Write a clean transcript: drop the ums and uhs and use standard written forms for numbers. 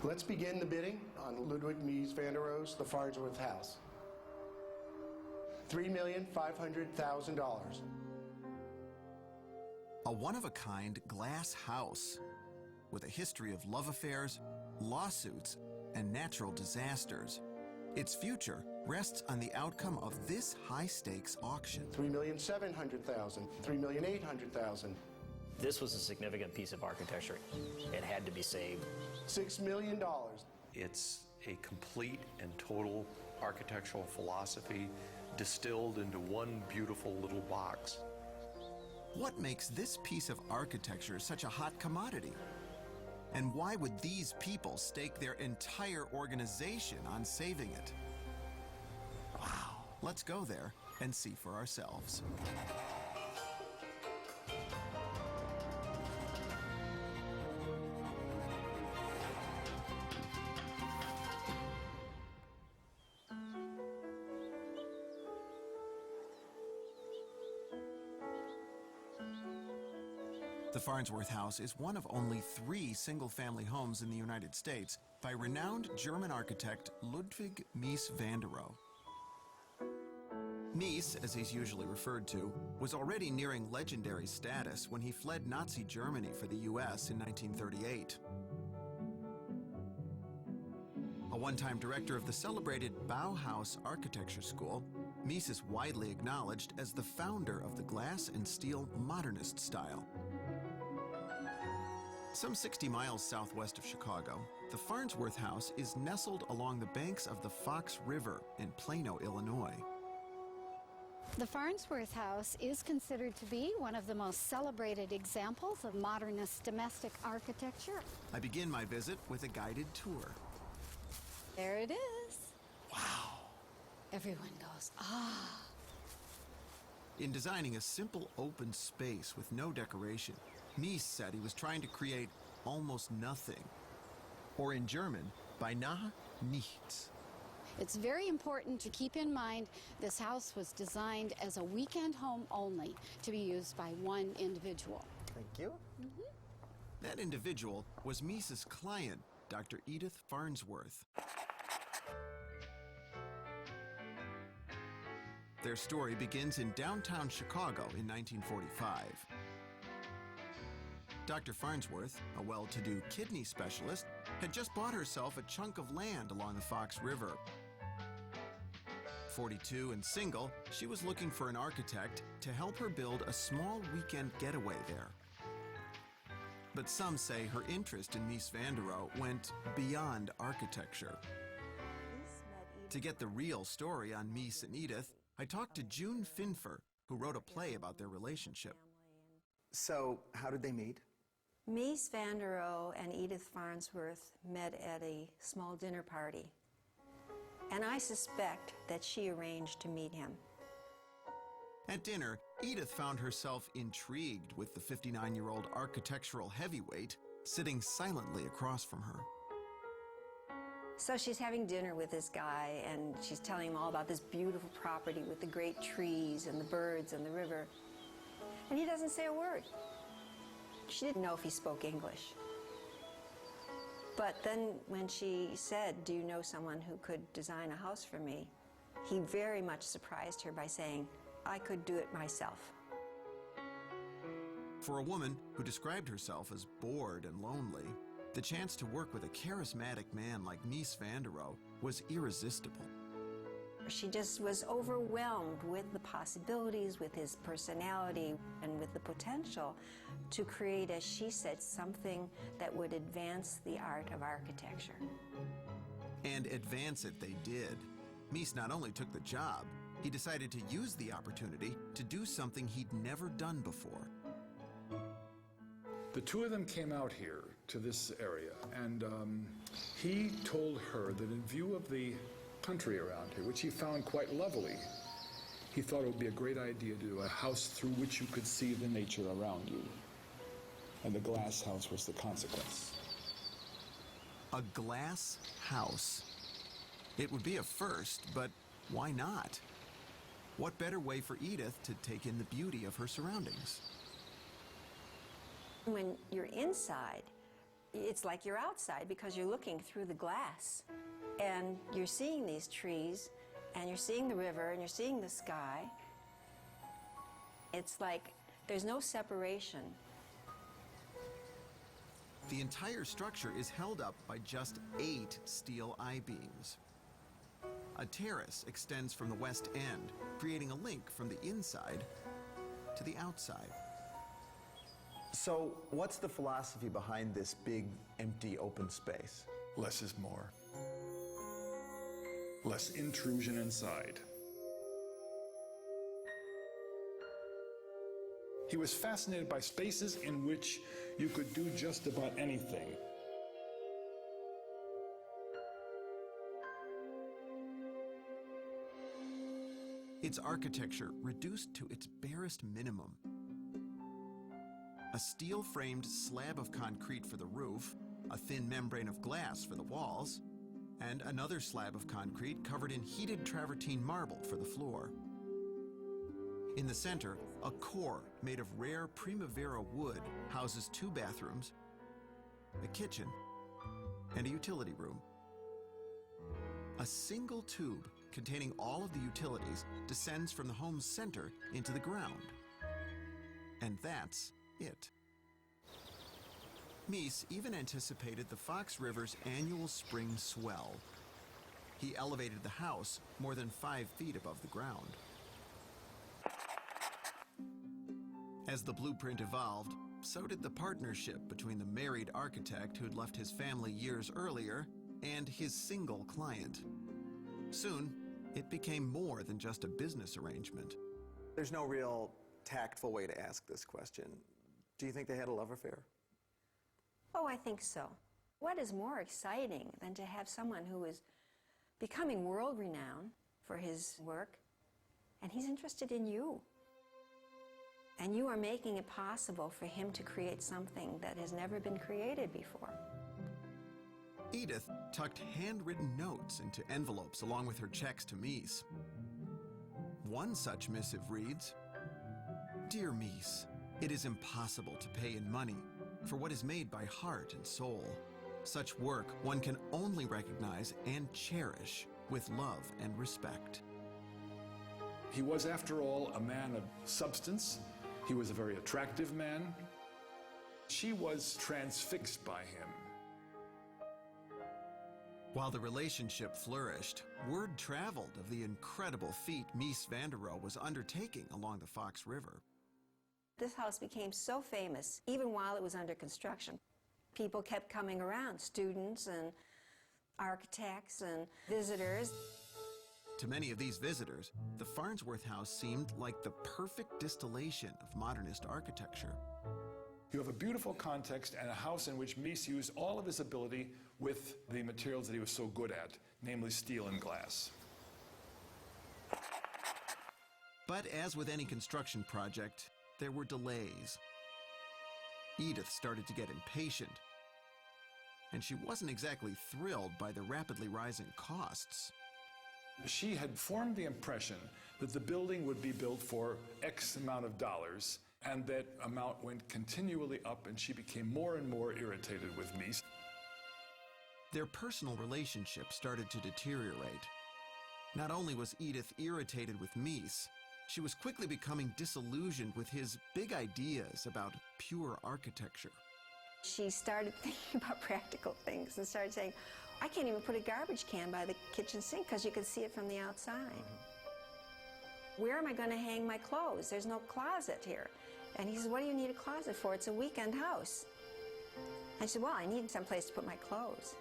Let's begin the bidding on Ludwig Mies van der Rohe's The Farnsworth House. $3,500,000. A one-of-a-kind glass house with a history of love affairs, lawsuits, and natural disasters. Its future rests on the outcome of this high-stakes auction. $3,700,000, $3,800,000. This was a significant piece of architecture. It had to be saved. $6 million. It's a complete and total architectural philosophy distilled into one beautiful little box. What makes this piece of architecture such a hot commodity? And why would these people stake their entire organization on saving it? Wow. Let's go there and see for ourselves. The Farnsworth House is one of only 3 single-family homes in the United States by renowned German architect Ludwig Mies van der Rohe. Mies, as he's usually referred to, was already nearing legendary status when he fled Nazi Germany for the U.S. in 1938. A one-time director of the celebrated Bauhaus Architecture School, Mies is widely acknowledged as the founder of the glass and steel modernist style. Some 60 miles southwest of Chicago, the Farnsworth House is nestled along the banks of the Fox River in Plano, Illinois. The Farnsworth House is considered to be one of the most celebrated examples of modernist domestic architecture. I begin my visit with a guided tour. There it is. Wow. Everyone goes, ah. In designing a simple open space with no decoration, Mies said he was trying to create almost nothing, or in German, beinahe nichts. It's very important to keep in mind this house was designed as a weekend home only to be used by one individual. Thank you. That individual was Mies's client, Dr. Edith Farnsworth. Their story begins in downtown Chicago in 1945. Dr. Farnsworth, a well-to-do kidney specialist, had just bought herself a chunk of land along the Fox River. 42 and single, she was looking for an architect to help her build a small weekend getaway there. But some say her interest in Mies van der Rohe went beyond architecture. To get the real story on Mies and Edith, I talked to June Finfer, who wrote a play about their relationship. So, how did they meet? Mies van der Rohe and Edith Farnsworth met at a small dinner party, and I suspect that she arranged to meet him. At dinner, Edith found herself intrigued with the 59-year-old architectural heavyweight sitting silently across from her. So she's having dinner with this guy, and she's telling him all about this beautiful property with the great trees and the birds and the river, and he doesn't say a word. She didn't know if he spoke English. But then when she said, "Do you know someone who could design a house for me?" he very much surprised her by saying, "I could do it myself." For a woman who described herself as bored and lonely, the chance to work with a charismatic man like Mies van der Rohe was irresistible. She just was overwhelmed with the possibilities, with his personality, and with the potential to create, as she said, something that would advance the art of architecture. And advance it they did. Mies not only took the job, he decided to use the opportunity to do something he'd never done before. The two of them came out here to this area, and he told her that in view of the country around here, which he found quite lovely, he thought it would be a great idea to do a house through which you could see the nature around you. And the glass house was the consequence. A glass house. It would be a first, but why not? What better way for Edith to take in the beauty of her surroundings? When you're inside, It's like you're outside because you're looking through the glass. And you're seeing these trees, and you're seeing the river, and you're seeing the sky. It's like there's no separation. The entire structure is held up by just 8 steel I-beams. A terrace extends from the west end, creating a link from the inside to the outside. So what's the philosophy behind this big, empty, open space? Less is more. Less intrusion inside. He was fascinated by spaces in which you could do just about anything. Its architecture reduced to its barest minimum. A steel-framed slab of concrete for the roof, a thin membrane of glass for the walls, and another slab of concrete covered in heated travertine marble for the floor. In the center, a core made of rare Primavera wood houses 2 bathrooms, a kitchen, and a utility room. A single tube containing all of the utilities descends from the home's center into the ground. And that's it. Mies even anticipated the Fox River's annual spring swell. He elevated the house more than 5 feet above the ground. As the blueprint evolved, so did the partnership between the married architect who'd left his family years earlier and his single client. Soon, it became more than just a business arrangement. There's no real tactful way to ask this question. Do you think they had a love affair? Oh, I think so. What is more exciting than to have someone who is becoming world-renowned for his work, and he's interested in you? And you are making it possible for him to create something that has never been created before. Edith tucked handwritten notes into envelopes along with her checks to Mies. One such missive reads, "Dear Mies, it is impossible to pay in money for what is made by heart and soul. Such work one can only recognize and cherish with love and respect." He was, after all, a man of substance. He was a very attractive man. She was transfixed by him. While the relationship flourished, word traveled of the incredible feat Mies van der Rohe was undertaking along the Fox River. This house became so famous, even while it was under construction. People kept coming around, students and architects and visitors. To many of these visitors, the Farnsworth House seemed like the perfect distillation of modernist architecture. You have a beautiful context and a house in which Mies used all of his ability with the materials that he was so good at, namely steel and glass. But as with any construction project, there were delays. Edith started to get impatient, and she wasn't exactly thrilled by the rapidly rising costs. She had formed the impression that the building would be built for X amount of dollars, and that amount went continually up, and she became more and more irritated with Mies. Their personal relationship started to deteriorate. Not only was Edith irritated with Mies, she was quickly becoming disillusioned with his big ideas about pure architecture. She started thinking about practical things and started saying, I can't even put a garbage can by the kitchen sink because you can see it from the outside. Where am I going to hang my clothes? There's no closet here. And he says, what do you need a closet for? It's a weekend house. I said, well, I need someplace to put my clothes.